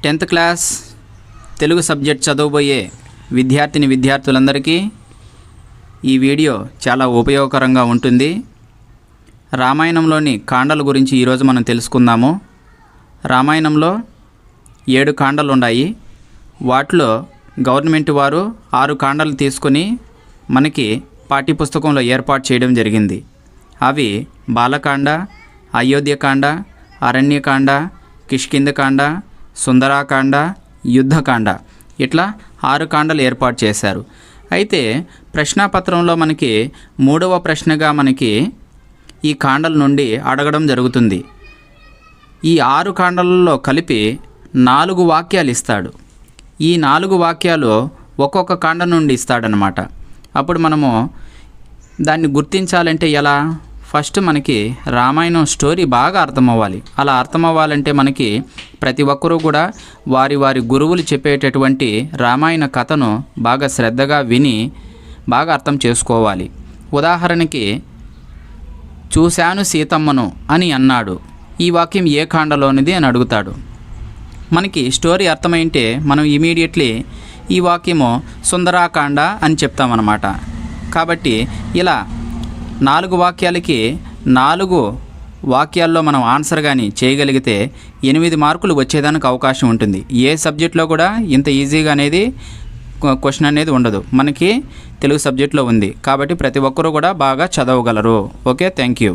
10th class Telugu subject చదవబోయే విద్యార్థులందరికీ ఈ video చాలా ఉపయోగకరంగా ఉంటుంది. రామాయణంలోని కాండల గురించి ఈరోజు మనం తెలుసుకుందాము. రామాయణంలో 7 కాండలు ఉన్నాయి. వాటిలో గవర్నమెంట్ వారు 6 కాండలు తీసుకొని మనకి పాఠ్యపుస్తకంలో ఏర్పాటు చేయడం జరిగింది. అవి బాలకాండ, అయోధ్యకాండ, అరణ్యకాండ, కిష్కింధకాండ, సుందరాకాండ, యుద్ధకాండ, ఇట్లా 6 కాండలు ఏర్పాటు చేశారు. అయితే ప్రశ్నాపత్రంలో మనకి 3వ ప్రశ్నగా మనకి ఈ కాండల నుండి అడగడం జరుగుతుంది. ఈ 6 కాండలలో కలిపి 4 వాక్యాలు ఇస్తాడు. ఈ 4 వాక్యాలు ఒక్కొక్క కాండ నుండి ఇస్తాడనమాట. అప్పుడు మనము దాన్ని గుర్తించాలంటే ఎలా? ఫస్ట్ మనకి రామాయణం స్టోరీ బాగా అర్థమవ్వాలి. అలా అర్థమవ్వాలంటే మనకి ప్రతి ఒక్కరూ కూడా వారి గురువులు చెప్పేటటువంటి రామాయణ కథను బాగా శ్రద్ధగా విని బాగా అర్థం చేసుకోవాలి. ఉదాహరణకి, చూశాను సీతమ్మను అని అన్నాడు. ఈ వాక్యం ఏ కాండలోనిది అని అడుగుతాడు. మనకి స్టోరీ అర్థమైంటే మనం ఇమీడియట్లీ ఈ వాక్యము సుందరాకాండ అని చెప్తామన్నమాట. కాబట్టి ఇలా 4 వాక్యాలకి 4 వాక్యాల్లో మనం ఆన్సర్ కానీ చేయగలిగితే 8 మార్కులు వచ్చేదానికి అవకాశం ఉంటుంది. ఏ సబ్జెక్ట్లో కూడా ఇంత ఈజీగా అనేది క్వశ్చన్ అనేది ఉండదు. మనకి తెలుగు సబ్జెక్ట్లో ఉంది. కాబట్టి ప్రతి ఒక్కరూ కూడా బాగా చదవగలరు. Okay, thank you.